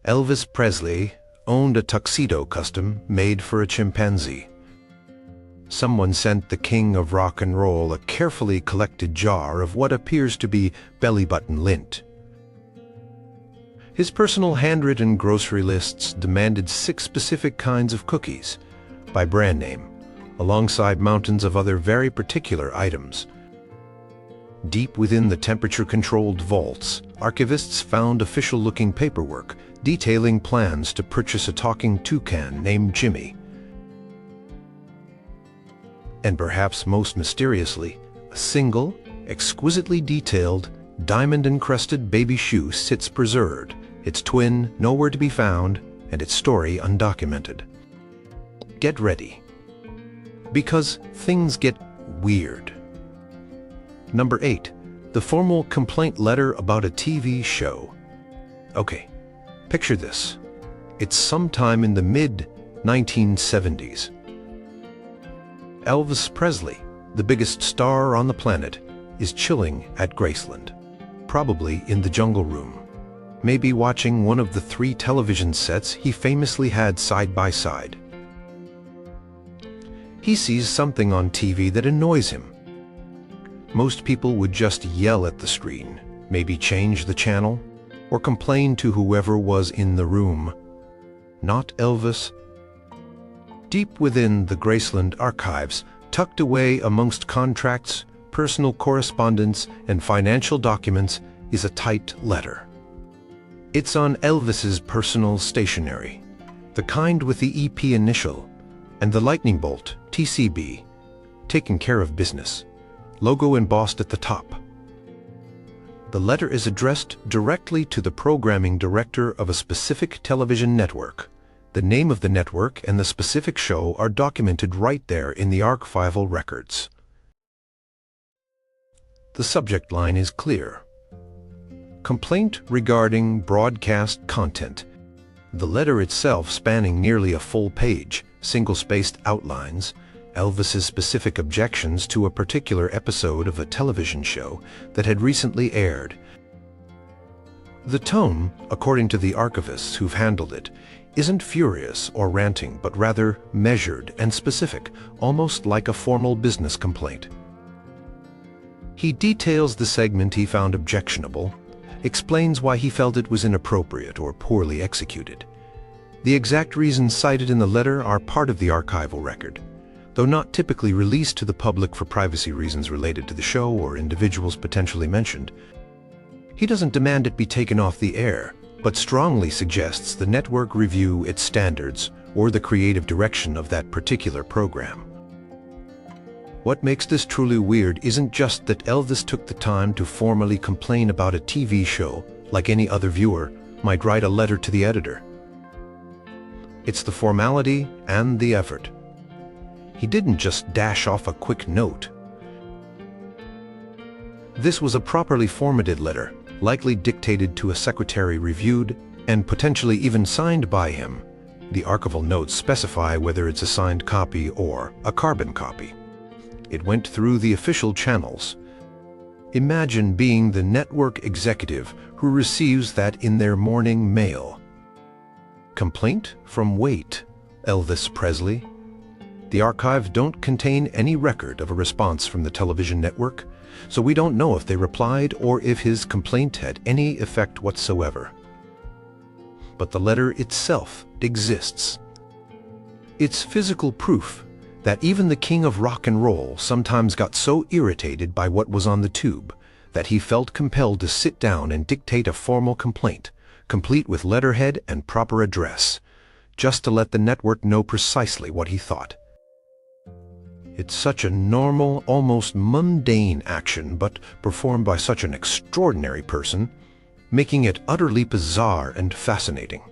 Elvis Presley owned a tuxedo custom made for a chimpanzee. Someone sent the king of rock and roll a carefully collected jar of what appears to be belly-button lint. His personal handwritten grocery lists demanded 6 specific kinds of cookies, by brand name, alongside mountains of other very particular items. Deep within the temperature-controlled vaults, archivists found official-looking paperwork detailing plans to purchase a talking toucan named Jimmy. And perhaps most mysteriously, a single, exquisitely detailed, diamond-encrusted baby shoe sits preserved, its twin nowhere to be found, and its story undocumented. Get ready, because things get weird. Number 8. The formal complaint letter about a TV show. Okay, picture this. It's sometime in the mid-1970s. Elvis Presley, the biggest star on the planet, is chilling at Graceland, probably in the jungle room, maybe watching one of the 3 television sets he famously had side by side. He sees something on TV that annoys him. Most people would just yell at the screen, maybe change the channel, or complain to whoever was in the room. Not Elvis. Deep within the Graceland Archives, tucked away amongst contracts, personal correspondence, and financial documents, is a typed letter. It's on Elvis's personal stationery, the kind with the EP initial, and the lightning bolt, TCB, taking care of business, logo embossed at the top. The letter is addressed directly to the programming director of a specific television network. The name of the network and the specific show are documented right there in the archival records. The subject line is clear. Complaint regarding broadcast content. The letter itself spanning nearly a full page, single-spaced outlines, Elvis's specific objections to a particular episode of a television show that had recently aired. The tone, according to the archivists who've handled it, isn't furious or ranting, but rather measured and specific, almost like a formal business complaint. He details the segment he found objectionable, explains why he felt it was inappropriate or poorly executed. The exact reasons cited in the letter are part of the archival record, though not typically released to the public for privacy reasons related to the show or individuals potentially mentioned. He doesn't demand it be taken off the air, but strongly suggests the network review its standards or the creative direction of that particular program. What makes this truly weird isn't just that Elvis took the time to formally complain about a TV show like any other viewer might write a letter to the editor. It's the formality and the effort. He didn't just dash off a quick note. This was a properly formatted letter, likely dictated to a secretary reviewed and potentially even signed by him. The archival notes specify whether it's a signed copy or a carbon copy. It went through the official channels. Imagine being the network executive who receives that in their morning mail. Complaint from Wait, Elvis Presley. The archives don't contain any record of a response from the television network, so we don't know if they replied or if his complaint had any effect whatsoever. But the letter itself exists. It's physical proof that even the king of rock and roll sometimes got so irritated by what was on the tube that he felt compelled to sit down and dictate a formal complaint, complete with letterhead and proper address, just to let the network know precisely what he thought. It's such a normal, almost mundane action, but performed by such an extraordinary person, making it utterly bizarre and fascinating.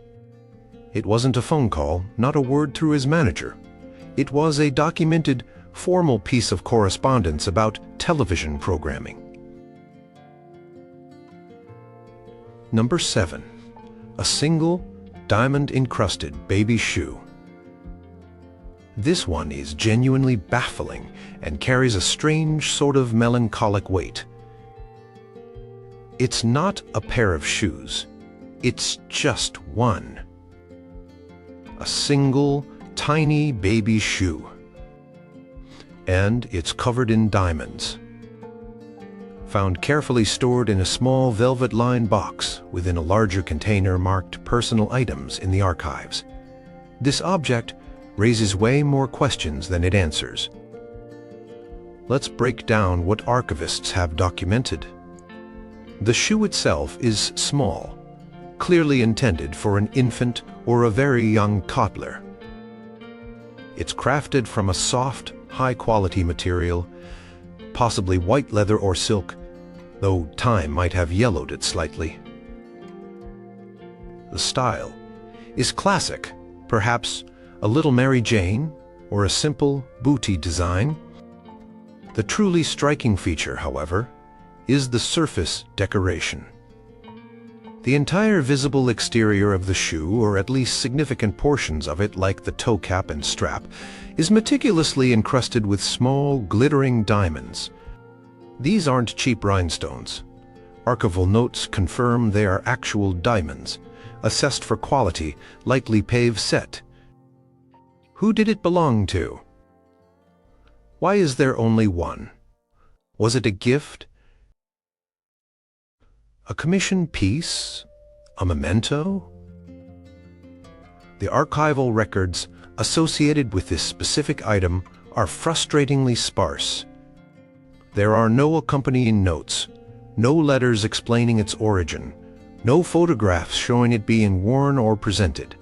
It wasn't a phone call, not a word through his manager. It was a documented, formal piece of correspondence about television programming. Number 7. A single, diamond-encrusted baby shoe. This one is genuinely baffling and carries a strange sort of melancholic weight. It's not a pair of shoes. It's just one. A single, tiny baby shoe. And it's covered in diamonds. Found carefully stored in a small velvet-lined box within a larger container marked personal items in the archives. This object raises way more questions than it answers. Let's break down what archivists have documented. The shoe itself is small, clearly intended for an infant or a very young toddler. It's crafted from a soft, high-quality material, possibly white leather or silk, though time might have yellowed it slightly. The style is classic, perhaps a little Mary Jane or a simple booty design. The truly striking feature, however, is the surface decoration. The entire visible exterior of the shoe, or at least significant portions of it like the toe cap and strap, is meticulously encrusted with small, glittering diamonds. These aren't cheap rhinestones. Archival notes confirm they are actual diamonds, assessed for quality, likely pave-set. Who did it belong to? Why is there only one? Was it a gift? A commission piece? A memento? The archival records associated with this specific item are frustratingly sparse. There are no accompanying notes, no letters explaining its origin, no photographs showing it being worn or presented.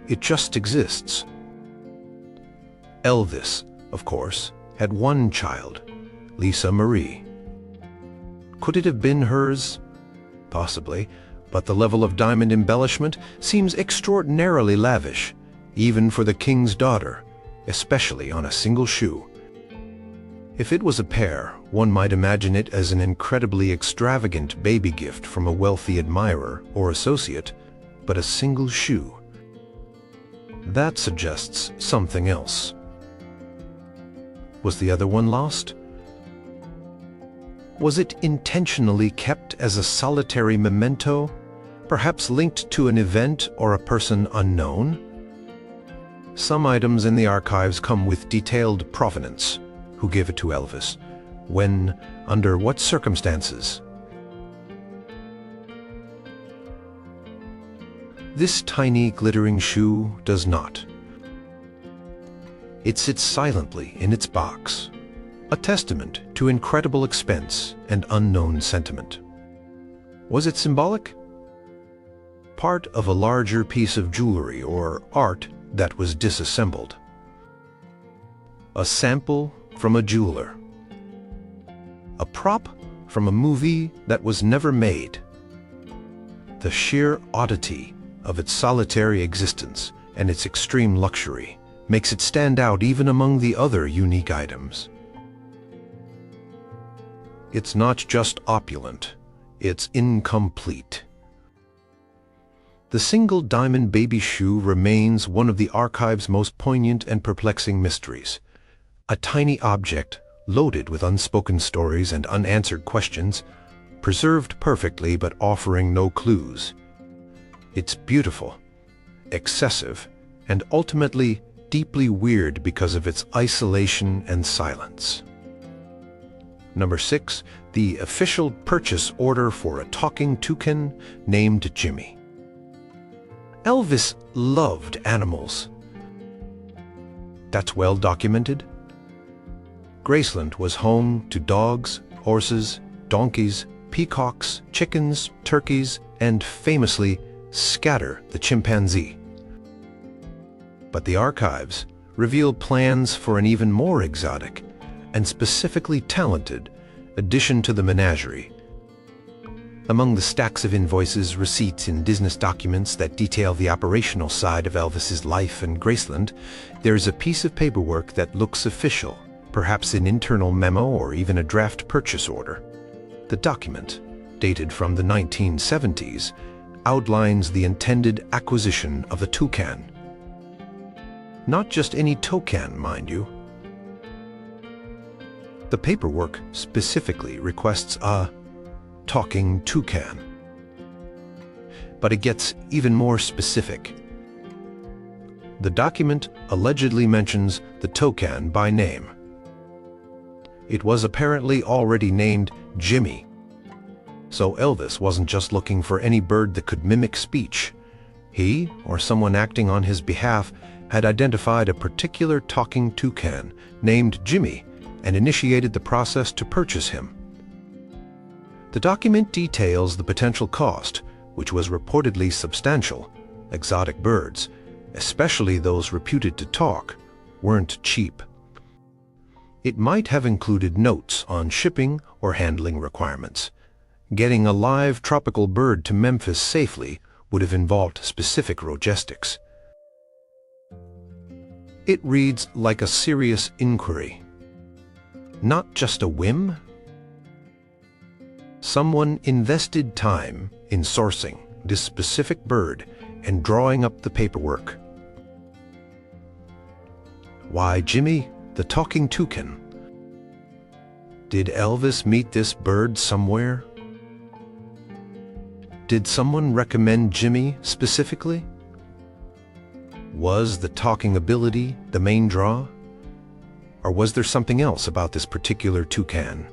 It just exists. Elvis, of course, had one child, Lisa Marie. Could it have been hers? Possibly, but the level of diamond embellishment seems extraordinarily lavish, even for the king's daughter, especially on a single shoe. If it was a pair, one might imagine it as an incredibly extravagant baby gift from a wealthy admirer or associate, but a single shoe. That suggests something else. Was the other one lost? Was it intentionally kept as a solitary memento, perhaps linked to an event or a person unknown? Some items in the archives come with detailed provenance. Who gave it to Elvis? When? Under what circumstances? This tiny glittering shoe does not. It sits silently in its box, a testament to incredible expense and unknown sentiment. Was it symbolic? Part of a larger piece of jewelry or art that was disassembled. A sample from a jeweler. A prop from a movie that was never made. The sheer oddity of its solitary existence and its extreme luxury makes it stand out even among the other unique items. It's not just opulent, it's incomplete. The single diamond baby shoe remains one of the archive's most poignant and perplexing mysteries. A tiny object loaded with unspoken stories and unanswered questions, preserved perfectly but offering no clues. It's beautiful, excessive, and ultimately deeply weird because of its isolation and silence. Number 6, the official purchase order for a talking toucan named Jimmy. Elvis loved animals. That's well documented. Graceland was home to dogs, horses, donkeys, peacocks, chickens, turkeys, and famously, Scatter the chimpanzee. But the archives reveal plans for an even more exotic and specifically talented addition to the menagerie. Among the stacks of invoices, receipts, and business documents that detail the operational side of Elvis's life in Graceland, there is a piece of paperwork that looks official, perhaps an internal memo or even a draft purchase order. The document, dated from the 1970s, outlines the intended acquisition of the toucan. Not just any toucan, mind you. The paperwork specifically requests a talking toucan. But it gets even more specific. The document allegedly mentions the toucan by name. It was apparently already named Jimmy. So Elvis wasn't just looking for any bird that could mimic speech. He, or someone acting on his behalf, had identified a particular talking toucan named Jimmy and initiated the process to purchase him. The document details the potential cost, which was reportedly substantial. Exotic birds, especially those reputed to talk, weren't cheap. It might have included notes on shipping or handling requirements. Getting a live tropical bird to Memphis safely would have involved specific logistics. It reads like a serious inquiry. Not just a whim. Someone invested time in sourcing this specific bird and drawing up the paperwork. Why Jimmy, the talking toucan? Did Elvis meet this bird somewhere? Did someone recommend Jimmy specifically? Was the talking ability the main draw? Or was there something else about this particular toucan?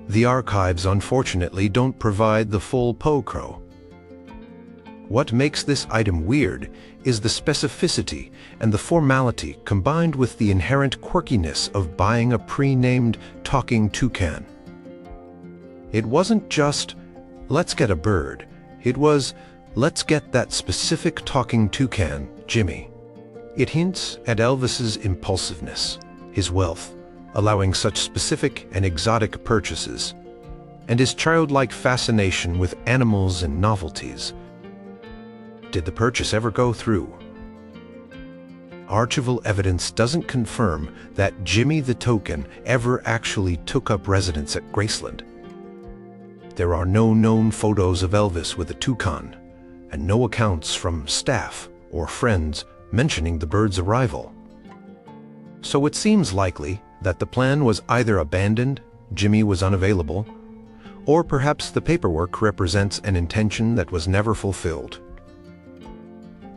The archives, unfortunately, don't provide the full pocro. What makes this item weird is the specificity and the formality combined with the inherent quirkiness of buying a pre-named talking toucan. It wasn't just, let's get a bird. It was, let's get that specific talking toucan, Jimmy. It hints at Elvis's impulsiveness, his wealth, allowing such specific and exotic purchases, and his childlike fascination with animals and novelties. Did the purchase ever go through? Archival evidence doesn't confirm that Jimmy the toucan ever actually took up residence at Graceland. There are no known photos of Elvis with a toucan, and no accounts from staff or friends mentioning the bird's arrival. So it seems likely that the plan was either abandoned, Jimmy was unavailable, or perhaps the paperwork represents an intention that was never fulfilled.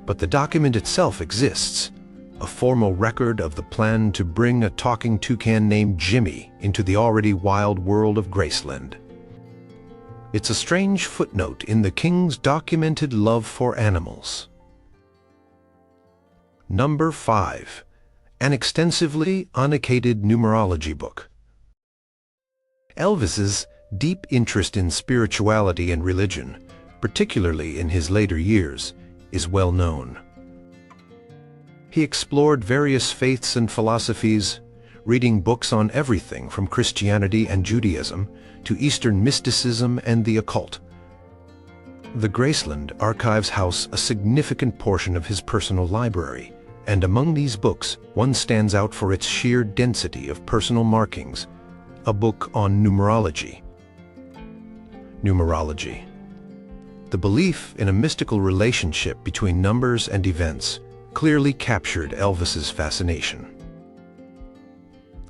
But the document itself exists, a formal record of the plan to bring a talking toucan named Jimmy into the already wild world of Graceland. It's a strange footnote in the king's documented love for animals. Number 5. An extensively annotated numerology book. Elvis's deep interest in spirituality and religion, particularly in his later years, is well known. He explored various faiths and philosophies, reading books on everything from Christianity and Judaism to Eastern mysticism and the occult. The Graceland Archives house a significant portion of his personal library, and among these books, one stands out for its sheer density of personal markings, a book on numerology. Numerology. The belief in a mystical relationship between numbers and events clearly captured Elvis's fascination.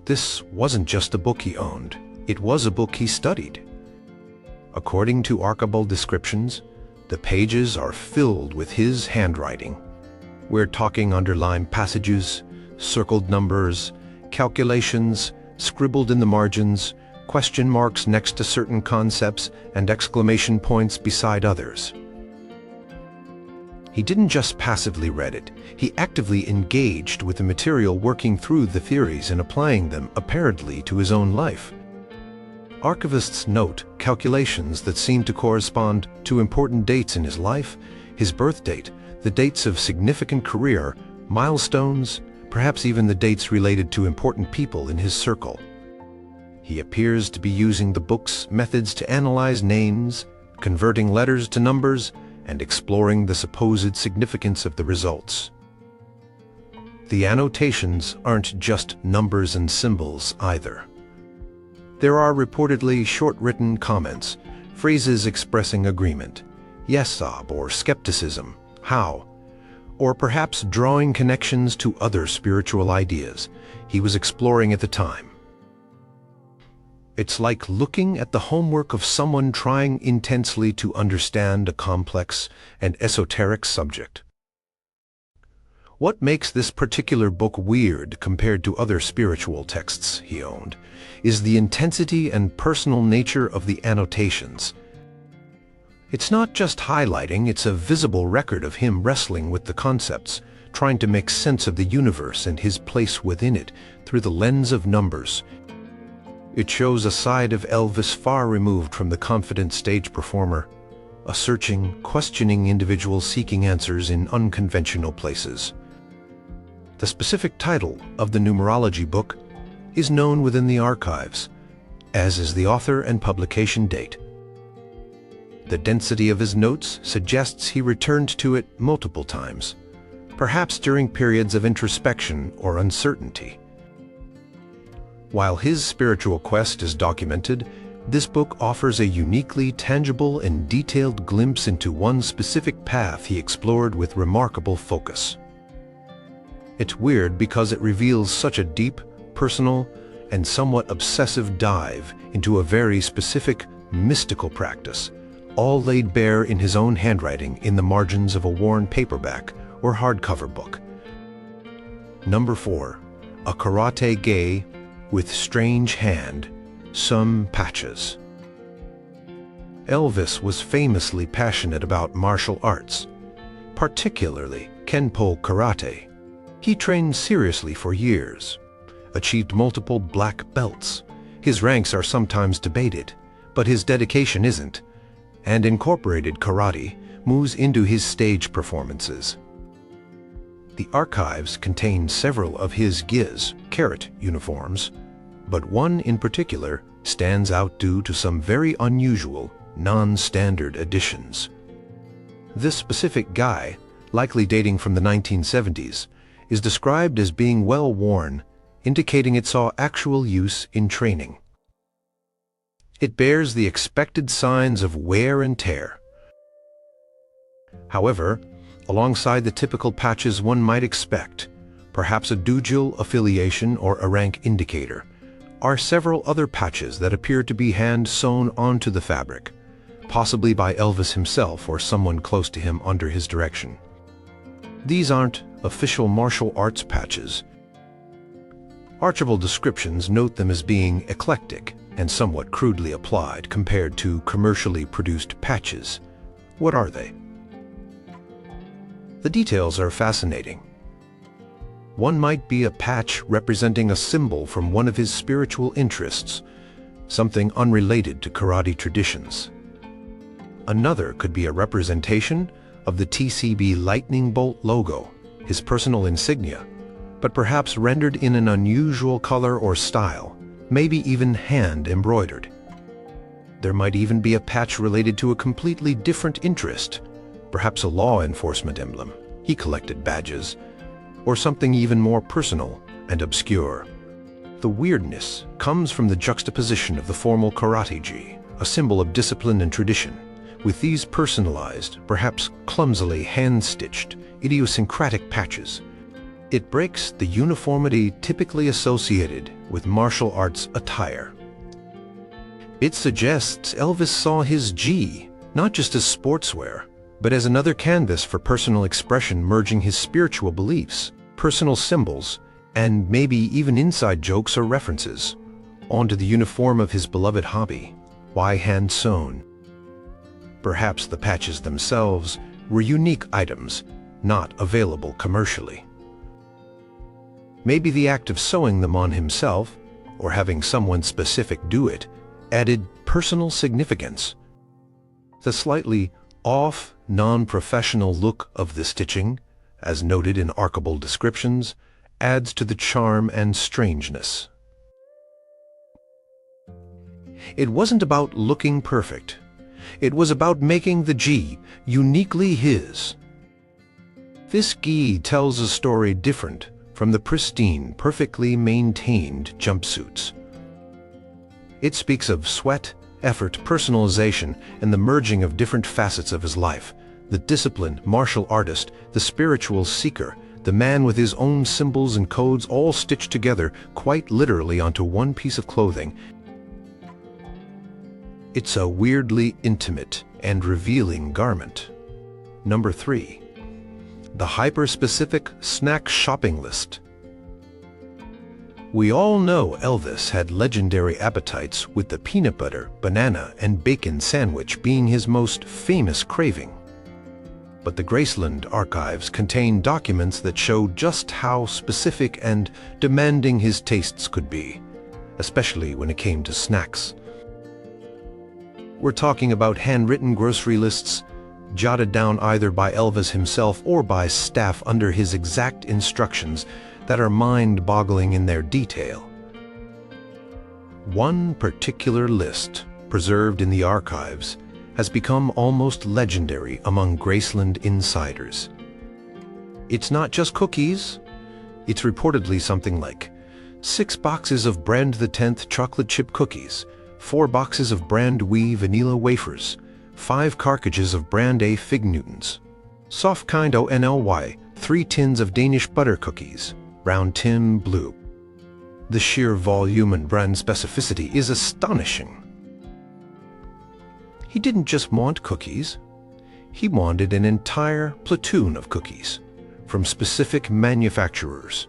This wasn't just a book he owned, it was a book he studied. According to archival descriptions, the pages are filled with his handwriting. We're talking underlined passages, circled numbers, calculations, scribbled in the margins, question marks next to certain concepts, and exclamation points beside others. He didn't just passively read it, he actively engaged with the material, working through the theories and applying them apparently to his own life. Archivists note calculations that seem to correspond to important dates in his life, his birth date, the dates of significant career, milestones, perhaps even the dates related to important people in his circle. He appears to be using the book's methods to analyze names, converting letters to numbers, and exploring the supposed significance of the results. The annotations aren't just numbers and symbols either. There are reportedly short-written comments, phrases expressing agreement, yes sob, or skepticism, how, or perhaps drawing connections to other spiritual ideas he was exploring at the time. It's like looking at the homework of someone trying intensely to understand a complex and esoteric subject. What makes this particular book weird compared to other spiritual texts he owned is the intensity and personal nature of the annotations. It's not just highlighting, it's a visible record of him wrestling with the concepts, trying to make sense of the universe and his place within it through the lens of numbers. It shows a side of Elvis far removed from the confident stage performer, a searching, questioning individual seeking answers in unconventional places. The specific title of the numerology book is known within the archives, as is the author and publication date. The density of his notes suggests he returned to it multiple times, perhaps during periods of introspection or uncertainty. While his spiritual quest is documented, this book offers a uniquely tangible and detailed glimpse into one specific path he explored with remarkable focus. It's weird because it reveals such a deep, personal, and somewhat obsessive dive into a very specific, mystical practice, all laid bare in his own handwriting in the margins of a worn paperback or hardcover book. Number 4. A Karate Gi with Strange Hand, Some Patches. Elvis was famously passionate about martial arts, particularly Kenpo karate. He trained seriously for years, achieved multiple black belts. His ranks are sometimes debated, but his dedication isn't, and incorporated karate moves into his stage performances. The archives contain several of his gis, karat uniforms, but one in particular stands out due to some very unusual, non-standard additions. This specific gi, likely dating from the 1970s, is described as being well worn, indicating it saw actual use in training. It bears the expected signs of wear and tear. However, alongside the typical patches one might expect, perhaps a dual affiliation or a rank indicator, are several other patches that appear to be hand-sewn onto the fabric, possibly by Elvis himself or someone close to him under his direction. These aren't official martial arts patches. Archival descriptions note them as being eclectic and somewhat crudely applied compared to commercially produced patches. What are they? The details are fascinating. One might be a patch representing a symbol from one of his spiritual interests, something unrelated to karate traditions. Another could be a representation of the TCB lightning bolt logo, his personal insignia, but perhaps rendered in an unusual color or style, maybe even hand-embroidered. There might even be a patch related to a completely different interest, perhaps a law enforcement emblem. He collected badges, or something even more personal and obscure. The weirdness comes from the juxtaposition of the formal karate gi, a symbol of discipline and tradition, with these personalized, perhaps clumsily hand-stitched, idiosyncratic patches. It breaks the uniformity typically associated with martial arts attire. It suggests Elvis saw his gi not just as sportswear, but as another canvas for personal expression, merging his spiritual beliefs, personal symbols, and maybe even inside jokes or references onto the uniform of his beloved hobby. Why hand-sewn? Perhaps the patches themselves were unique items, not available commercially. Maybe the act of sewing them on himself, or having someone specific do it, added personal significance. The slightly off, non-professional look of the stitching, as noted in archival descriptions, adds to the charm and strangeness. It wasn't about looking perfect. It was about making the gi uniquely his. This gi tells a story different from the pristine, perfectly maintained jumpsuits. It speaks of sweat, effort, personalization, and the merging of different facets of his life. The disciplined martial artist, the spiritual seeker, the man with his own symbols and codes all stitched together quite literally onto one piece of clothing. It's a weirdly intimate and revealing garment. Number 3. The hyper-specific snack shopping list. We all know Elvis had legendary appetites, with the peanut butter, banana, and bacon sandwich being his most famous craving. But the Graceland Archives contain documents that show just how specific and demanding his tastes could be, especially when it came to snacks. We're talking about handwritten grocery lists, jotted down either by Elvis himself or by staff under his exact instructions, that are mind-boggling in their detail. One particular list, preserved in the archives, has become almost legendary among Graceland insiders. It's not just cookies. It's reportedly something like 6 boxes of Brand the 10th chocolate chip cookies, 4 boxes of Brand Oui vanilla wafers, 5 cartridges of Brand A fig Newtons, soft kind ONLY, 3 tins of Danish butter cookies, Brown Tim Blue. The sheer volume and brand specificity is astonishing. He didn't just want cookies. He wanted an entire platoon of cookies from specific manufacturers,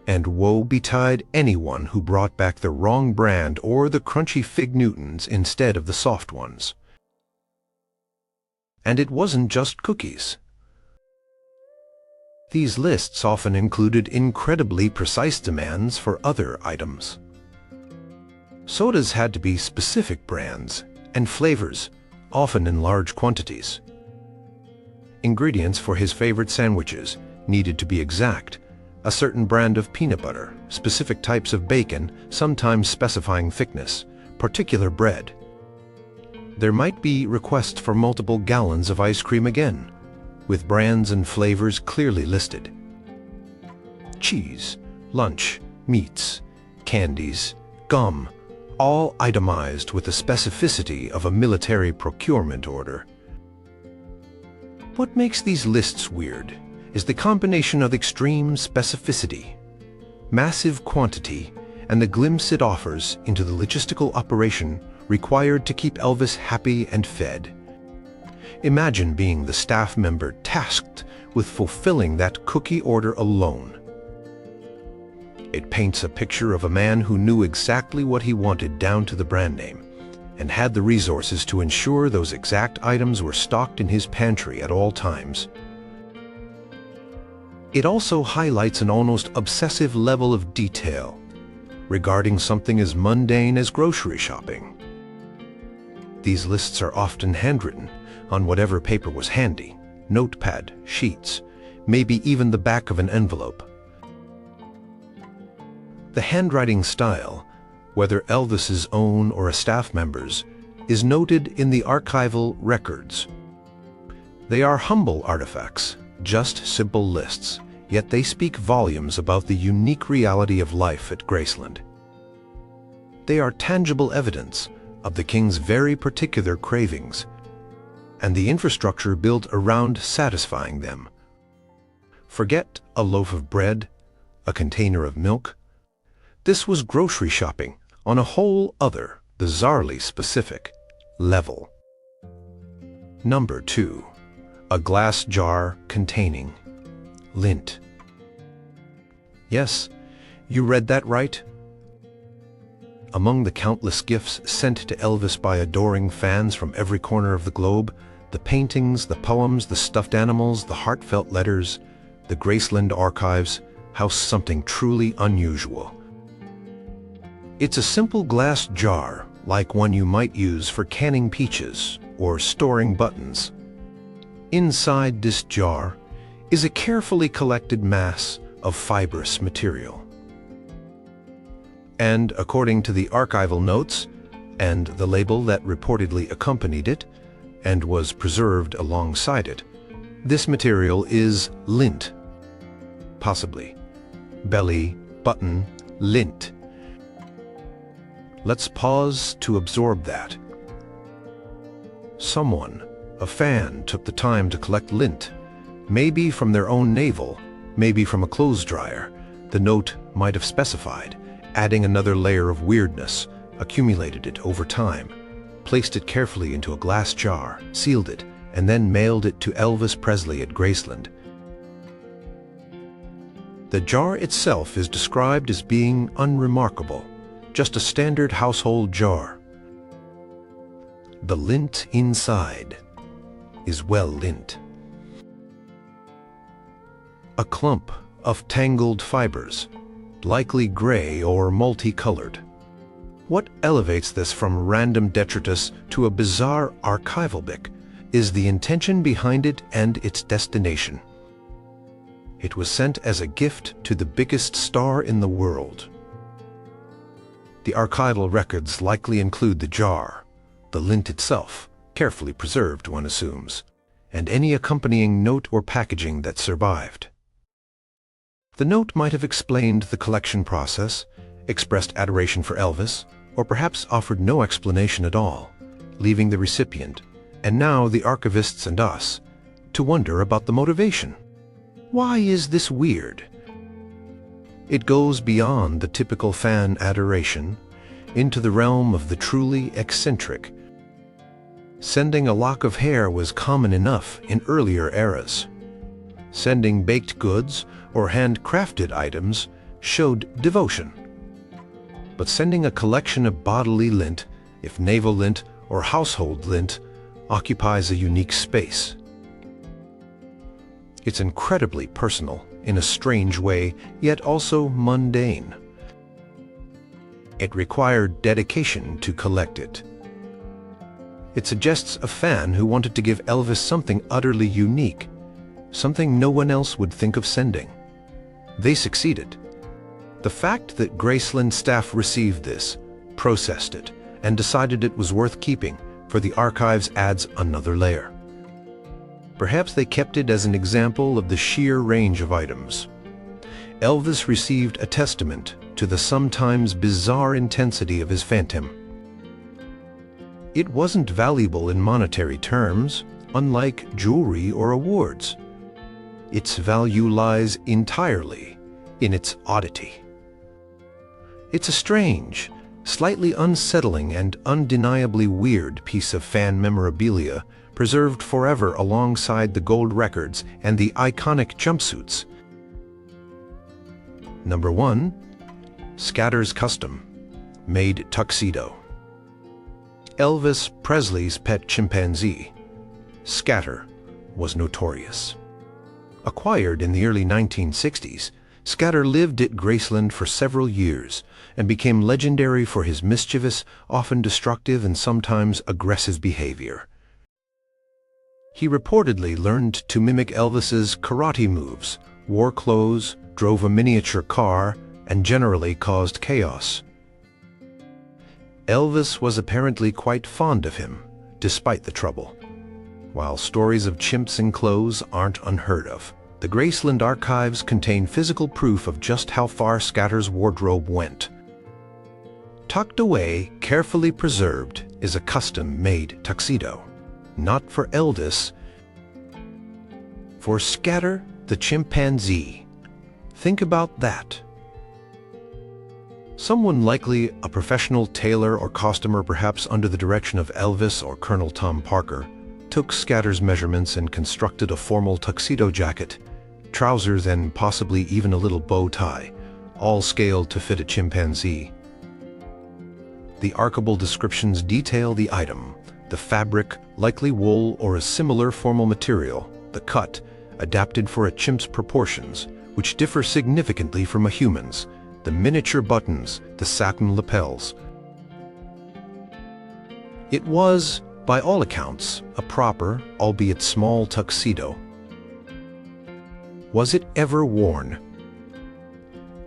and woe betide anyone who brought back the wrong brand or the crunchy fig Newtons instead of the soft ones. And it wasn't just cookies. These lists often included incredibly precise demands for other items. Sodas had to be specific brands, and flavors, often in large quantities. Ingredients for his favorite sandwiches needed to be exact: a certain brand of peanut butter, specific types of bacon, sometimes specifying thickness, particular bread. There might be requests for multiple gallons of ice cream again, with brands and flavors clearly listed. Cheese, lunch, meats, candies, gum, all itemized with the specificity of a military procurement order. What makes these lists weird is the combination of extreme specificity, massive quantity, and the glimpse it offers into the logistical operation required to keep Elvis happy and fed. Imagine being the staff member tasked with fulfilling that cookie order alone. It paints a picture of a man who knew exactly what he wanted down to the brand name, and had the resources to ensure those exact items were stocked in his pantry at all times. It also highlights an almost obsessive level of detail regarding something as mundane as grocery shopping. These lists are often handwritten on whatever paper was handy: notepad, sheets, maybe even the back of an envelope. The handwriting style, whether Elvis's own or a staff member's, is noted in the archival records. They are humble artifacts, just simple lists, yet they speak volumes about the unique reality of life at Graceland. They are tangible evidence of the king's very particular cravings, and the infrastructure built around satisfying them. Forget a loaf of bread, a container of milk. This was grocery shopping on a whole other, bizarrely specific level. Number 2. A glass jar containing lint. Yes, you read that right. Among the countless gifts sent to Elvis by adoring fans from every corner of the globe, the paintings, the poems, the stuffed animals, the heartfelt letters, the Graceland Archives house something truly unusual. It's a simple glass jar, like one you might use for canning peaches or storing buttons. Inside this jar is a carefully collected mass of fibrous material. And according to the archival notes and the label that reportedly accompanied it and was preserved alongside it, this material is lint. Possibly. Belly button lint. Let's pause to absorb that. Someone, a fan, took the time to collect lint, maybe from their own navel, maybe from a clothes dryer. The note might have specified, adding another layer of weirdness, accumulated it over time, placed it carefully into a glass jar, sealed it, and then mailed it to Elvis Presley at Graceland. The jar itself is described as being unremarkable, just a standard household jar. The lint inside is well lint. A clump of tangled fibers, likely gray or multicolored. What elevates this from random detritus to a bizarre archival bic is the intention behind it and its destination. It was sent as a gift to the biggest star in the world. The archival records likely include the jar, the lint itself, carefully preserved one assumes, and any accompanying note or packaging that survived. The note might have explained the collection process, expressed adoration for Elvis, or perhaps offered no explanation at all, leaving the recipient, and now the archivists and us, to wonder about the motivation. Why is this weird? It goes beyond the typical fan adoration into the realm of the truly eccentric. Sending a lock of hair was common enough in earlier eras. Sending baked goods or handcrafted items showed devotion. But sending a collection of bodily lint, if naval lint or household lint, occupies a unique space. It's incredibly personal, in a strange way, yet also mundane. It required dedication to collect it. It suggests a fan who wanted to give Elvis something utterly unique, something no one else would think of sending. They succeeded. The fact that Graceland staff received this, processed it, and decided it was worth keeping for the archives adds another layer. Perhaps they kept it as an example of the sheer range of items. Elvis received a testament to the sometimes bizarre intensity of his phantom. It wasn't valuable in monetary terms, unlike jewelry or awards. Its value lies entirely in its oddity. It's a strange, slightly unsettling and undeniably weird piece of fan memorabilia preserved forever alongside the gold records and the iconic jumpsuits. Number 1. Scatter's Custom Made Tuxedo. Elvis Presley's pet chimpanzee, Scatter, was notorious. Acquired in the early 1960s, Scatter lived at Graceland for several years and became legendary for his mischievous, often destructive and sometimes aggressive behavior. He reportedly learned to mimic Elvis's karate moves, wore clothes, drove a miniature car, and generally caused chaos. Elvis was apparently quite fond of him, despite the trouble. While stories of chimps in clothes aren't unheard of, the Graceland Archives contain physical proof of just how far Scatter's wardrobe went. Tucked away, carefully preserved, is a custom-made tuxedo. Not for Elvis, for Scatter the chimpanzee. Think about that. Someone likely a professional tailor or costumer, perhaps under the direction of Elvis or Colonel Tom Parker, took Scatter's measurements and constructed a formal tuxedo jacket, trousers, and possibly even a little bow tie, all scaled to fit a chimpanzee. The archival descriptions detail the item, the fabric, likely wool or a similar formal material, the cut, adapted for a chimp's proportions, which differ significantly from a human's, the miniature buttons, the satin lapels. It was, by all accounts, a proper, albeit small, tuxedo. Was it ever worn?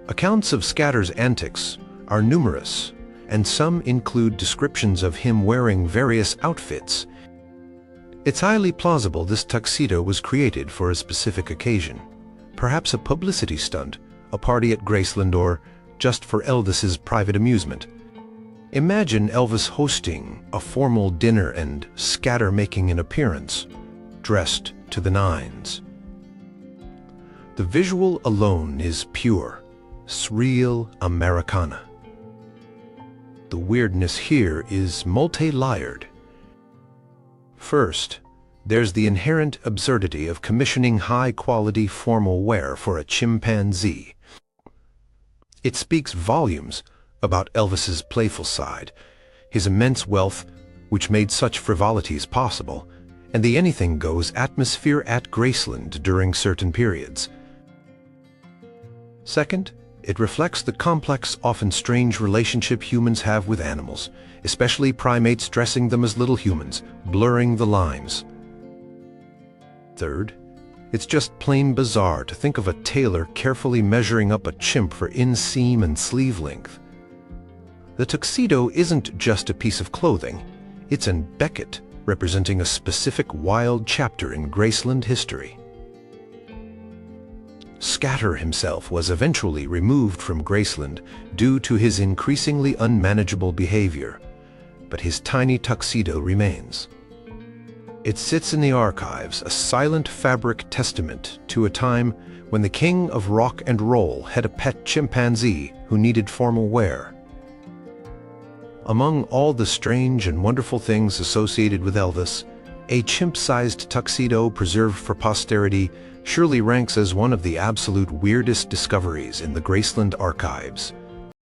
Accounts of Scatter's antics are numerous, and some include descriptions of him wearing various outfits. It's highly plausible this tuxedo was created for a specific occasion, perhaps a publicity stunt, a party at Graceland, or just for Elvis's private amusement. Imagine Elvis hosting a formal dinner and Scatter making an appearance, dressed to the nines. The visual alone is pure, surreal Americana. The weirdness here is multi-layered, First, there's the inherent absurdity of commissioning high-quality formal wear for a chimpanzee. It speaks volumes about Elvis's playful side, his immense wealth, which made such frivolities possible, and the anything-goes atmosphere at Graceland during certain periods. Second, it reflects the complex, often strange relationship humans have with animals, especially primates dressing them as little humans, blurring the lines. Third, it's just plain bizarre to think of a tailor carefully measuring up a chimp for inseam and sleeve length. The tuxedo isn't just a piece of clothing, it's an Beckett representing a specific wild chapter in Graceland history. Scatter himself was eventually removed from Graceland due to his increasingly unmanageable behavior, but his tiny tuxedo remains. It sits in the archives, a silent fabric testament to a time when the king of rock and roll had a pet chimpanzee who needed formal wear. Among all the strange and wonderful things associated with Elvis, a chimp-sized tuxedo preserved for posterity surely ranks as one of the absolute weirdest discoveries in the Graceland Archives.